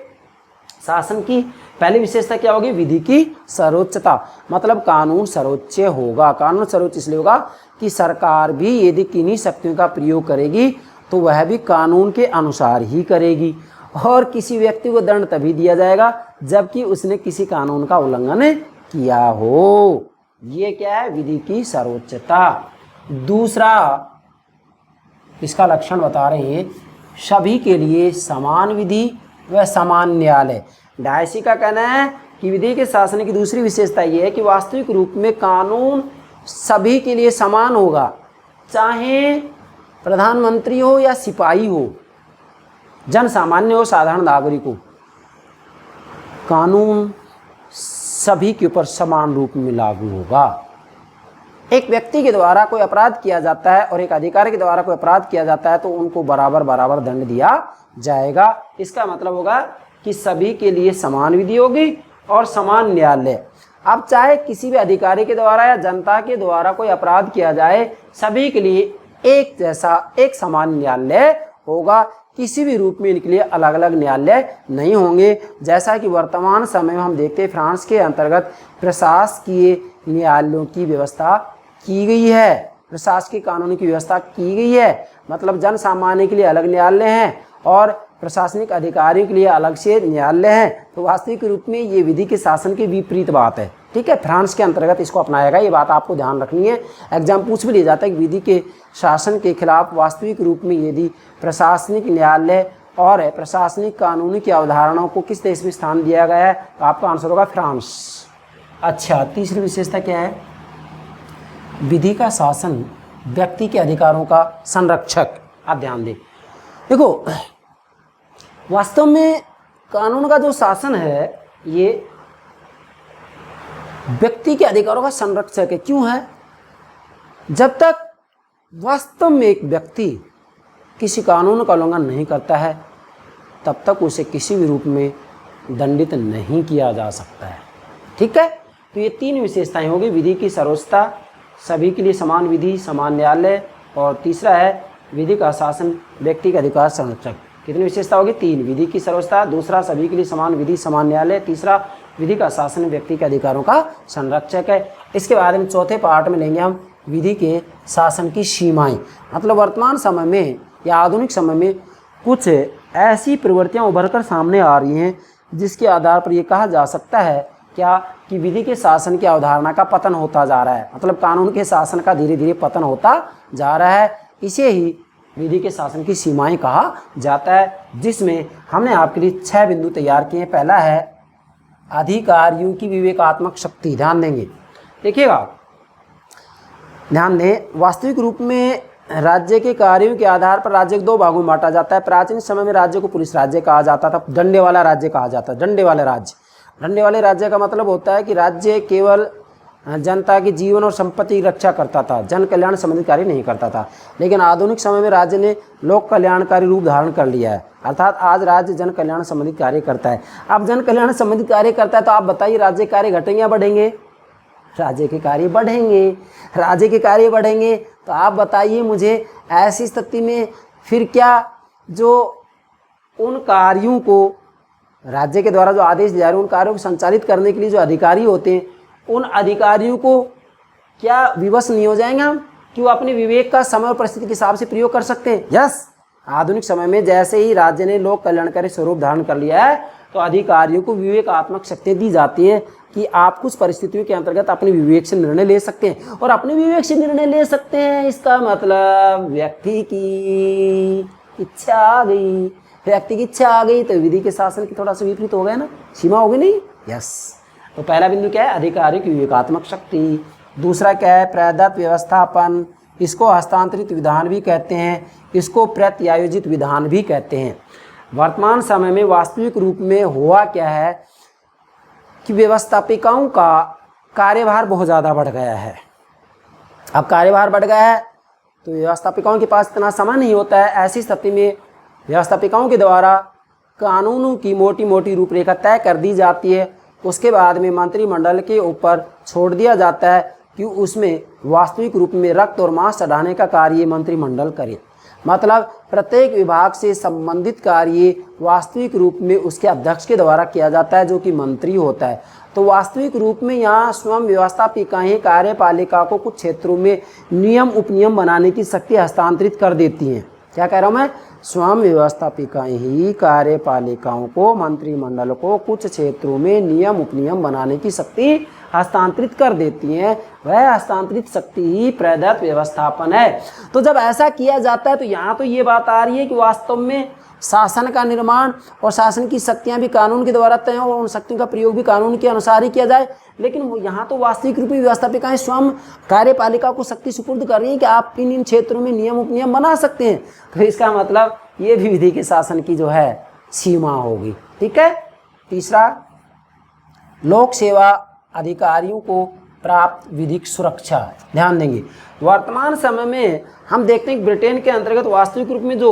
शासन की पहली विशेषता क्या होगी? विधि की सर्वोच्चता। मतलब कानून सर्वोच्च होगा। कानून सर्वोच्च इसलिए होगा कि सरकार भी यदि किन्हीं शक्तियों का प्रयोग करेगी तो वह भी कानून के अनुसार ही करेगी। और किसी व्यक्ति को दंड तभी दिया जाएगा जबकि उसने किसी कानून का उल्लंघन किया हो। ये क्या है? विधि की सर्वोच्चता। दूसरा इसका लक्षण बता रहे हैं, सभी के लिए समान विधि व समान न्यायालय। डायसी का कहना है कि विधि के शासन की दूसरी विशेषता ये है कि वास्तविक रूप में कानून सभी के लिए समान होगा, चाहे प्रधानमंत्री हो या सिपाही हो, जन सामान्य हो, साधारण नागरिक हो, कानून सभी के ऊपर समान रूप में लागू होगा। एक व्यक्ति के द्वारा कोई अपराध किया जाता है और एक अधिकारी के द्वारा कोई अपराध किया जाता है तो उनको बराबर बराबर दंड दिया जाएगा। इसका मतलब होगा कि सभी के लिए समान विधि होगी और समान न्यायालय। अब चाहे किसी भी अधिकारी के द्वारा या जनता के द्वारा कोई अपराध किया जाए, सभी के लिए एक जैसा एक समान न्यायालय होगा। किसी भी रूप में इनके लिए अलग अलग न्यायालय नहीं होंगे। जैसा कि वर्तमान समय में हम देखते हैं फ्रांस के अंतर्गत प्रशासकीय न्यायालयों की व्यवस्था की गई है, प्रशासकीय कानून की व्यवस्था की गई है। मतलब जन सामान्य के लिए अलग न्यायालय हैं और प्रशासनिक अधिकारियों के लिए अलग से न्यायालय हैं। तो वास्तविक रूप में ये विधि के शासन के विपरीत बात है। ठीक है, फ्रांस के अंतर्गत इसको अपनाएगा, ये बात आपको ध्यान रखनी है। एग्जाम पूछ भी लिया जाता है कि विधि के शासन के खिलाफ वास्तविक रूप में यदि प्रशासनिक न्यायालय और प्रशासनिक कानून की अवधारणाओं को किस देश में स्थान दिया गया है, तो आपका आंसर होगा फ्रांस। अच्छा, तीसरी विशेषता क्या है? विधि का शासन व्यक्ति के अधिकारों का संरक्षक। आप ध्यान दें, देखो वास्तव में कानून का जो शासन है ये व्यक्ति के अधिकारों का संरक्षक है। क्यों है? जब तक वास्तव में एक व्यक्ति किसी कानून का उल्लंघन नहीं करता है तब तक उसे किसी भी रूप में दंडित नहीं किया जा सकता है। ठीक है, तो ये तीन विशेषताएं होगी, विधि की सर्वोच्चता, सभी के लिए समान विधि समान न्यायालय, और तीसरा है विधि का शासन व्यक्ति का अधिकार संरक्षक। कितनी विशेषता होगी? तीन। विधि की सर्वोच्चता, दूसरा सभी के लिए समान विधि समान न्यायालय, तीसरा विधि का शासन व्यक्ति के अधिकारों का संरक्षक है। इसके बाद में चौथे पार्ट में लेंगे हम विधि के शासन की सीमाएं। मतलब वर्तमान समय में या आधुनिक समय में कुछ ऐसी प्रवृत्तियां उभरकर सामने आ रही हैं जिसके आधार पर यह कहा जा सकता है क्या कि विधि के शासन की अवधारणा का पतन होता जा रहा है। मतलब कानून के शासन का धीरे धीरे पतन होता जा रहा है। इसे ही विधि के शासन की सीमाएं कहा जाता है, जिसमें हमने आपके लिए 6 बिंदु तैयार किए हैं। पहला है अधिकारियों की विवेकात्मक शक्ति। ध्यान देंगे, देखिएगा, ध्यान दें। वास्तविक रूप में राज्य के कार्यों के आधार पर राज्य को 2 भागों में बांटा जाता है। प्राचीन समय में राज्य को पुलिस राज्य कहा जाता था, डंडे वाला राज्य कहा जाता था। डंडे वाले राज्य, डंडे वाले राज्य का मतलब होता है कि राज्य केवल जनता की जीवन और संपत्ति की रक्षा करता था, जन कल्याण संबंधित कार्य नहीं करता था। लेकिन आधुनिक समय में राज्य ने लोक कल्याणकारी रूप धारण कर लिया है, अर्थात आज राज्य जन कल्याण संबंधित कार्य करता है। अब जन कल्याण संबंधित कार्य करता है तो आप बताइए राज्य के कार्य घटेंगे या बढ़ेंगे? राज्य के कार्य बढ़ेंगे। राज्य के कार्य बढ़ेंगे तो आप बताइए मुझे, ऐसी स्थिति में फिर क्या जो उन कार्यों को राज्य के द्वारा जो आदेश दिया है उन कार्यों को संचालित करने के लिए जो अधिकारी होते हैं, उन अधिकारियों को क्या विवश नहीं हो जाएंगे हम कि वो अपने विवेक का समय और परिस्थिति के हिसाब से प्रयोग कर सकते हैं? यस, आधुनिक समय में जैसे ही राज्य ने लोक कल्याणकारी स्वरूप धारण कर लिया है तो अधिकारियों को विवेकात्मक शक्ति दी जाती है कि आप कुछ परिस्थितियों के अंतर्गत अपने विवेक से निर्णय ले सकते हैं। और अपने विवेक से निर्णय ले सकते हैं, इसका मतलब व्यक्ति की इच्छा आ गई। व्यक्ति की इच्छा आ गई तो विधि के शासन की थोड़ा सा विपरीत हो गया ना, सीमा हो गई नहीं? यस। तो पहला बिंदु क्या है? अधिकारियों की विवेकात्मक शक्ति। दूसरा क्या है? प्रदत्त व्यवस्थापन। इसको हस्तांतरित विधान भी कहते हैं, इसको प्रत्यायोजित विधान भी कहते हैं। वर्तमान समय में वास्तविक रूप में हुआ क्या है कि व्यवस्थापिकाओं का कार्यभार बहुत ज़्यादा बढ़ गया है। अब कार्यभार बढ़ गया है तो व्यवस्थापिकाओं के पास इतना समय नहीं होता है। ऐसी स्थिति में व्यवस्थापिकाओं के द्वारा कानूनों की मोटी मोटी रूपरेखा तय कर दी जाती है, उसके बाद में मंत्रिमंडल के ऊपर छोड़ दिया जाता है कि उसमें वास्तविक रूप में रक्त और मांस चढ़ाने का कार्य मंत्रिमंडल करे। मतलब प्रत्येक विभाग से संबंधित कार्य वास्तविक रूप में उसके अध्यक्ष के द्वारा किया जाता है, जो कि मंत्री होता है। तो वास्तविक रूप में यहाँ स्वयं व्यवस्थापिकाएं कार्यपालिका को कुछ क्षेत्रों में नियम उपनियम बनाने की शक्ति हस्तांतरित कर देती हैं। क्या कह रहा हूँ मैं? स्वयं व्यवस्थापिकाएं ही कार्यपालिकाओं को, मंत्रिमंडल को कुछ क्षेत्रों में नियम उपनियम बनाने की शक्ति हस्तांतरित कर देती हैं। वह हस्तांतरित शक्ति ही प्रदत्त व्यवस्थापन है। तो जब ऐसा किया जाता है तो यहाँ तो ये बात आ रही है कि वास्तव में शासन का निर्माण और शासन की शक्तियाँ भी कानून के द्वारा तय हो और उन शक्तियों का प्रयोग भी कानून के अनुसार ही किया जाए। लेकिन यहाँ तो वास्तविक रूप में व्यवस्थापिकाएं स्वयं कार्यपालिका को शक्ति सुपुर्द कर रही हैं कि आप इन क्षेत्रों में नियम उपनियम बना सकते हैं। तो इसका मतलब ये भी विधि के शासन की जो है सीमा होगी। ठीक है। तीसरा, लोक सेवा अधिकारियों को प्राप्त विधिक सुरक्षा। ध्यान देंगे, वर्तमान समय में हम देखते हैं कि ब्रिटेन के अंतर्गत वास्तविक रूप में जो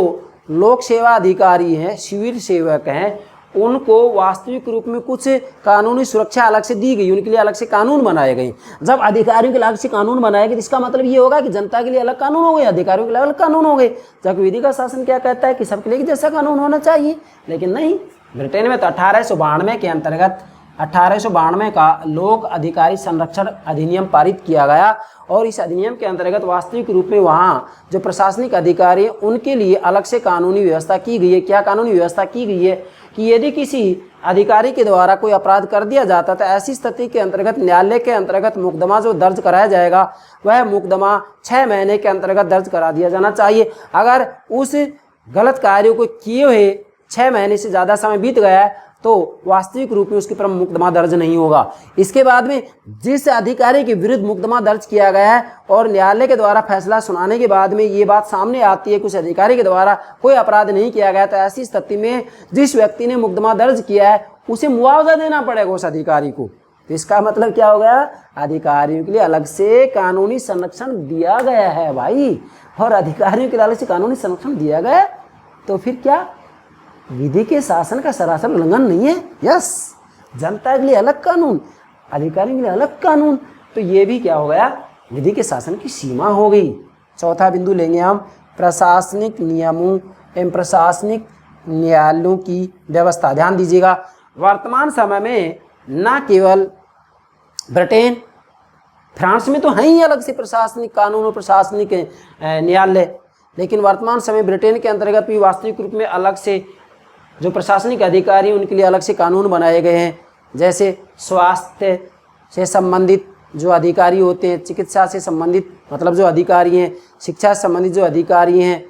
लोक सेवा अधिकारी हैं, सिविल सेवक हैं, उनको वास्तविक रूप में कुछ कानूनी सुरक्षा अलग से दी गई, उनके लिए अलग से कानून बनाए गए। जब अधिकारियों के लिए अलग से कानून बनाए गए तो इसका मतलब ये होगा कि जनता के लिए अलग कानून हो गए, अधिकारियों के लिए अलग कानून हो गए। जबकि विधि का शासन क्या कहता है कि सबके लिए जैसा कानून होना चाहिए, लेकिन नहीं। ब्रिटेन में तो 1892 के अंतर्गत 1892 का लोक अधिकारी संरक्षण अधिनियम पारित किया गया और इस अधिनियम के अंतर्गत वास्तविक रूप में वहाँ जो प्रशासनिक अधिकारी हैं उनके लिए अलग से कानूनी व्यवस्था की गई है। क्या कानूनी व्यवस्था की गई है कि यदि किसी अधिकारी के द्वारा कोई अपराध कर दिया जाता तो ऐसी स्थिति के अंतर्गत न्यायालय के अंतर्गत मुकदमा जो दर्ज कराया जाएगा वह मुकदमा 6 महीने के अंतर्गत दर्ज करा दिया जाना चाहिए। अगर उस गलत कार्यों को किए हुए 6 महीने से ज़्यादा समय बीत गया है तो वास्तविक रूप में उसके ऊपर मुकदमा दर्ज नहीं होगा। इसके बाद में जिस अधिकारी के विरुद्ध मुकदमा दर्ज किया गया है और न्यायालय के द्वारा फैसला सुनाने के बाद में ये बात सामने आती है कि उस अधिकारी के द्वारा कोई अपराध नहीं किया गया, तो ऐसी स्थिति में जिस व्यक्ति ने मुकदमा दर्ज किया है उसे मुआवजा देना पड़ेगा उस अधिकारी को। तो इसका मतलब क्या हो गया, अधिकारियों के लिए अलग से कानूनी संरक्षण दिया गया है भाई, और अधिकारियों के लिए अलग से कानूनी संरक्षण दिया गया तो फिर क्या विधि के शासन का सरासर उल्लंघन नहीं है। यस, जनता के लिए अलग कानून, अधिकारियों के लिए अलग कानून, तो ये भी क्या हो गया, विधि के शासन की सीमा हो गई। चौथा बिंदु लेंगे हम, प्रशासनिक नियमों एवं प्रशासनिक न्यायालयों की व्यवस्था। ध्यान दीजिएगा, वर्तमान समय में न केवल ब्रिटेन, फ्रांस में तो है ही अलग से प्रशासनिक कानून और प्रशासनिक न्यायालय, लेकिन वर्तमान समय ब्रिटेन के अंतर्गत भी वास्तविक रूप में अलग से जो प्रशासनिक अधिकारी उनके लिए अलग से कानून बनाए गए हैं। जैसे स्वास्थ्य से संबंधित जो अधिकारी होते हैं, चिकित्सा से संबंधित मतलब जो अधिकारी हैं, शिक्षा से संबंधित जो अधिकारी हैं,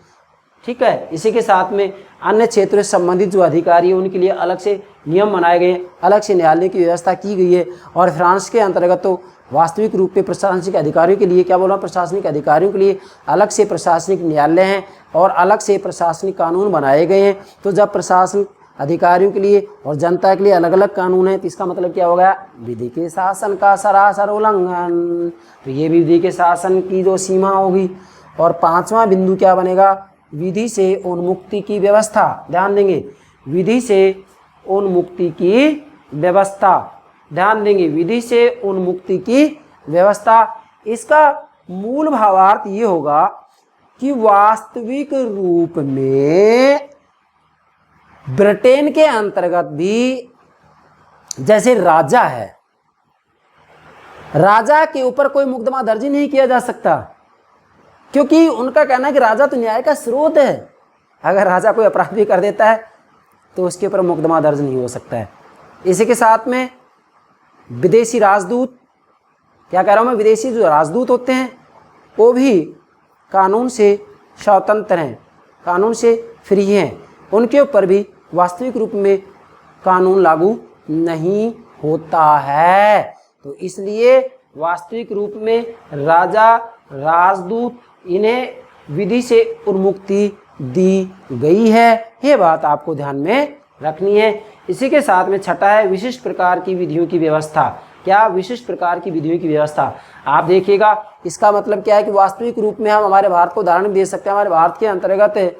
ठीक है। इसी के साथ में अन्य क्षेत्रों से संबंधित जो अधिकारी हैं उनके लिए अलग से नियम बनाए गए हैं, अलग से न्यायालय की व्यवस्था की गई है। और फ्रांस के अंतर्गत तो वास्तविक रूप में प्रशासनिक अधिकारियों के लिए क्या बोला, प्रशासनिक अधिकारियों के लिए अलग से प्रशासनिक न्यायालय हैं और अलग से प्रशासनिक कानून बनाए गए हैं। तो जब प्रशासनिक अधिकारियों के लिए और जनता के लिए अलग अलग कानून है तो इसका मतलब क्या हो गया, विधि के शासन का सरासर उल्लंघन। तो ये भी विधि के शासन की जो सीमा होगी। और पांचवा बिंदु क्या बनेगा, विधि से उन्मुक्ति की व्यवस्था। ध्यान देंगे, विधि से उन्मुक्ति की व्यवस्था। ध्यान देंगे, विधि से उन्मुक्ति की व्यवस्था। इसका मूल भावार्थ ये होगा कि वास्तविक रूप में ब्रिटेन के अंतर्गत भी जैसे राजा है, राजा के ऊपर कोई मुकदमा दर्ज नहीं किया जा सकता, क्योंकि उनका कहना है कि राजा तो न्याय का स्रोत है। अगर राजा कोई अपराध भी कर देता है तो उसके ऊपर मुकदमा दर्ज नहीं हो सकता है। इसी के साथ में विदेशी राजदूत, क्या कह रहा हूं मैं, विदेशी जो राजदूत होते हैं वो भी कानून से स्वतंत्र हैं, कानून से फ्री हैं, उनके ऊपर भी वास्तविक रूप में कानून लागू नहीं होता है। तो इसलिए वास्तविक रूप में राजा, राजदूत, इन्हें विधि से उन्मुक्ति दी गई है। ये बात आपको ध्यान में रखनी है। इसी के साथ में छठा है विशिष्ट प्रकार की विधियों की व्यवस्था। क्या, विशिष्ट प्रकार की विधियों की व्यवस्था। आप देखिएगा इसका मतलब क्या है कि वास्तविक रूप में हम हमारे भारत को उदाहरण दे सकते हैं। हमारे भारत के अंतर्गत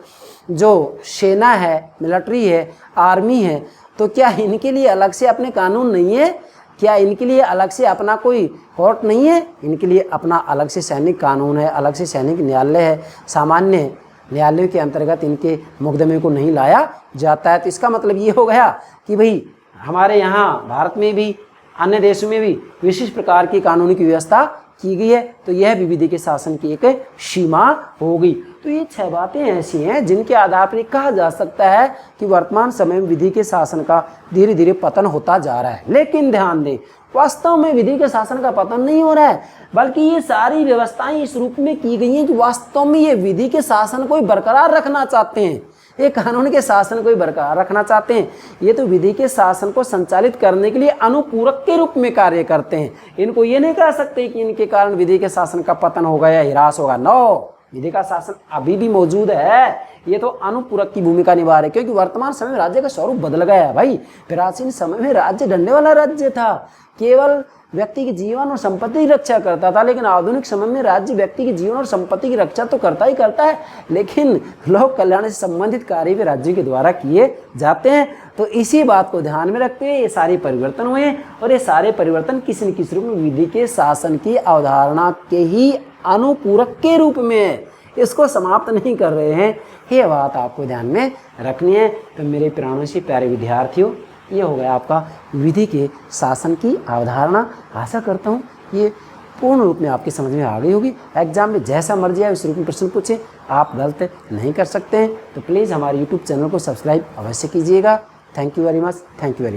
जो सेना है, मिलिट्री है, आर्मी है, तो क्या इनके लिए अलग से अपने कानून नहीं है? क्या इनके लिए अलग से अपना कोई कोर्ट नहीं है? इनके लिए अपना अलग से सैनिक कानून है, अलग से सैनिक न्यायालय है। सामान्य न्यायालयों के अंतर्गत इनके मुकदमे को नहीं लाया जाता है। तो इसका मतलब ये हो गया कि भाई हमारे यहाँ भारत में भी, अन्य देशों में भी विशिष्ट प्रकार की कानूनी की व्यवस्था की गई है। तो यह भी विधि के शासन की एक सीमा होगी। तो ये 6 बातें ऐसी हैं जिनके आधार पर कहा जा सकता है कि वर्तमान समय में विधि के शासन का धीरे धीरे पतन होता जा रहा है। लेकिन ध्यान दें, वास्तव में विधि के शासन का पतन नहीं हो रहा है, बल्कि ये सारी व्यवस्थाएं इस रूप में की गई हैं कि वास्तव में ये विधि के शासन को बरकरार रखना चाहते हैं, ये कानून के शासन को बरकरार रखना चाहते हैं। ये तो विधि के शासन को संचालित करने के लिए अनुपूरक के रूप में कार्य करते हैं। इनको ये नहीं कह सकते कि इनके कारण विधि के शासन का पतन होगा या ह्रास होगा। नो, विधि का शासन अभी भी मौजूद है, ये तो अनुपूरक की भूमिका निभा रहे, क्योंकि वर्तमान समय में राज्य का स्वरूप बदल गया है भाई। प्राचीन समय में राज्य डंडे वाला राज्य था, केवल व्यक्ति के जीवन और संपत्ति की रक्षा करता था, लेकिन आधुनिक समय में राज्य व्यक्ति के जीवन और संपत्ति की रक्षा तो करता ही करता है, लेकिन लोक कल्याण से संबंधित कार्य भी राज्य के द्वारा किए जाते हैं। तो इसी बात को ध्यान में रखते हुए ये सारे परिवर्तन हुए, और ये सारे परिवर्तन किसी न किसी रूप में विधि के शासन की अवधारणा के ही अनुपूरक के रूप में, इसको समाप्त नहीं कर रहे हैं। ये बात आपको ध्यान में रखनी है। तो मेरे प्राणों से प्यारे विद्यार्थियों, ये हो गया आपका विधि के शासन की अवधारणा। आशा करता हूँ ये पूर्ण रूप में आपकी समझ में आ गई होगी। एग्जाम में जैसा मर्जी आए उस रूप में प्रश्न पूछें, आप गलत नहीं कर सकते हैं। तो प्लीज़ हमारे यूट्यूब चैनल को सब्सक्राइब अवश्य कीजिएगा। Thank you very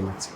much.